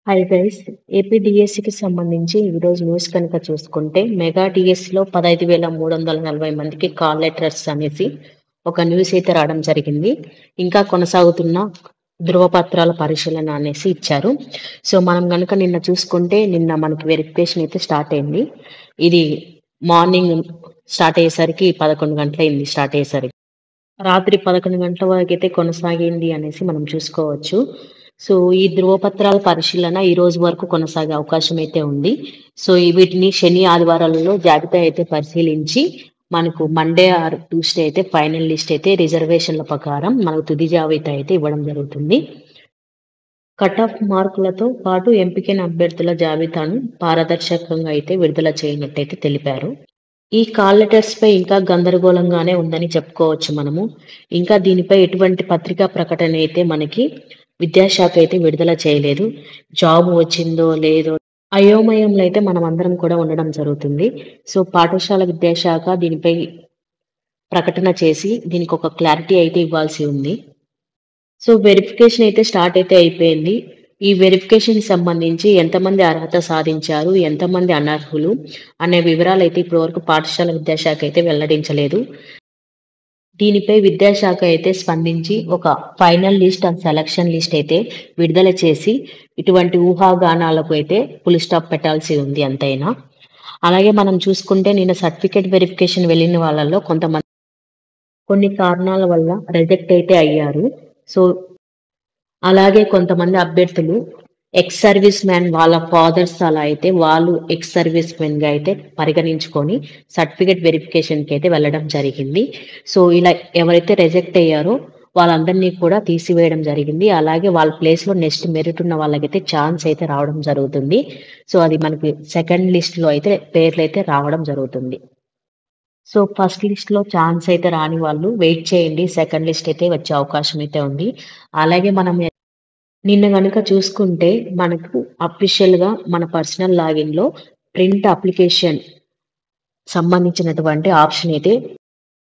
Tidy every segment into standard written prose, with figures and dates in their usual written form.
Hi guys. AP డిఎస్సికి సంబంధించి ఈరోజు న్యూస్ కనుక చూసుకుంటే మెగా డిఎస్సిలో 15,340 మందికి కాల్ లెటర్స్ అనేసి ఒక న్యూస్ అయితే రావడం జరిగింది. ఇంకా కొనసాగుతున్న ధృవపత్రాల పరిశీలన అనేసి ఇచ్చారు. సో మనం కనుక నిన్న చూసుకుంటే నిన్న మనకి వెరిఫికేషన్ అయితే స్టార్ట్ అయింది. ఇది మార్నింగ్ స్టార్ట్ అయ్యేసరికి 11 గంటలైంది స్టార్ట్ అయ్యేసరికి. రాత్రి 11 గంటల వరకైతే కొనసాగింది అనేసి మనం చూసుకోవచ్చు. సో ఈ ధృవపత్రాల పరిశీలన ఈ రోజు వరకు కొనసాగే అవకాశం అయితే ఉంది. సో వీటిని శని ఆదివారాలలో జాబితా అయితే పరిశీలించి మనకు మండే ఆర్ ట్యూస్డే అయితే ఫైనల్ లిస్ట్ అయితే రిజర్వేషన్ల ప్రకారం మనకు తుది జాబితా అయితే ఇవ్వడం జరుగుతుంది. కట్ ఆఫ్ మార్కులతో పాటు ఎంపికైన అభ్యర్థుల జాబితాను పారదర్శకంగా అయితే విడుదల చేయనట్టయితే తెలిపారు. ఈ కాల్ లెటర్స్ పై ఇంకా గందరగోళంగానే ఉందని చెప్పుకోవచ్చు మనము. ఇంకా దీనిపై ఎటువంటి పత్రికా ప్రకటన అయితే మనకి విద్యాశాఖ అయితే విడుదల చేయలేదు. జాబ్ వచ్చిందో లేదో అయోమయంలో అయితే మనం అందరం కూడా ఉండడం జరుగుతుంది. సో పాఠశాల విద్యాశాఖ దీనిపై ప్రకటన చేసి దీనికి ఒక క్లారిటీ అయితే ఇవ్వాల్సి ఉంది. సో వెరిఫికేషన్ అయితే స్టార్ట్ అయితే అయిపోయింది. ఈ వెరిఫికేషన్ సంబంధించి ఎంతమంది అర్హత సాధించారు, ఎంతమంది అనర్హులు అనే వివరాలు అయితే ఇప్పటివరకు పాఠశాల విద్యాశాఖ అయితే వెల్లడించలేదు. దీనిపై విద్యాశాఖ అయితే స్పందించి ఒక final list and selection list అయితే విడుదల చేసి ఇటువంటి ఊహాగానాలకు అయితే ఫుల్ స్టాప్ పెట్టాల్సి ఉంది అంతైనా. అలాగే మనం చూసుకుంటే నిన్న సర్టిఫికేట్ వెరిఫికేషన్ వెళ్ళిన వాళ్ళలో కొంతమంది కొన్ని కారణాల వల్ల రిజెక్ట్ అయితే అయ్యారు. సో అలాగే కొంతమంది అభ్యర్థులు ఎక్స్ సర్వీస్ మ్యాన్ వాళ్ళ ఫాదర్స్ అలా అయితే వాళ్ళు ఎక్స్ సర్వీస్ మెన్ గా అయితే పరిగణించుకొని సర్టిఫికేట్ వెరిఫికేషన్కి అయితే వెళ్ళడం జరిగింది. సో ఇలా ఎవరైతే రిజెక్ట్ అయ్యారో వాళ్ళందరినీ కూడా తీసివేయడం జరిగింది. అలాగే వాళ్ళ ప్లేస్లో నెక్స్ట్ మెరిట్ ఉన్న వాళ్ళకైతే ఛాన్స్ అయితే రావడం జరుగుతుంది. సో అది మనకి సెకండ్ లిస్ట్లో అయితే పేర్లు అయితే రావడం జరుగుతుంది. సో ఫస్ట్ లిస్ట్లో ఛాన్స్ అయితే రాని వాళ్ళు వెయిట్ చేయండి, సెకండ్ లిస్ట్ అయితే వచ్చే అవకాశం అయితే ఉంది. అలాగే మనం నిన్న గనుక చూసుకుంటే మనకు అఫీషియల్‌గా మన పర్సనల్ లాగిన్‌లో ప్రింట్ అప్లికేషన్ సంబంధించినటువంటి ఆప్షన్ అయితే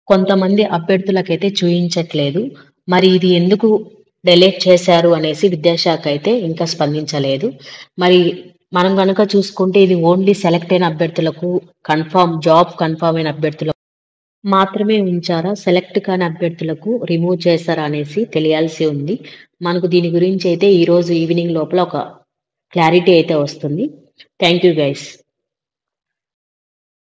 కొంతమంది అభ్యర్థులకైతే చూయించట్లేదు. మరి ఇది ఎందుకు డిలీట్ చేశారు అనేసి విద్యాశాఖ అయితే ఇంకా స్పందించలేదు. మరి మనం గనుక చూసుకుంటే ఇది ఓన్లీ సెలెక్ట్ అయిన అభ్యర్థులకు జాబ్ కన్ఫర్మ్ అయిన అభ్యర్థులకు మాత్రమే ఉంచారా? సెలెక్ట్ కాని అభ్యర్థులకు రిమూవ్ చేశారా అనేసి తెలియాల్సి ఉంది. మనకు దీని గురించి అయితే ఈరోజు ఈవినింగ్ లోపల ఒక క్లారిటీ అయితే వస్తుంది. Thank you guys.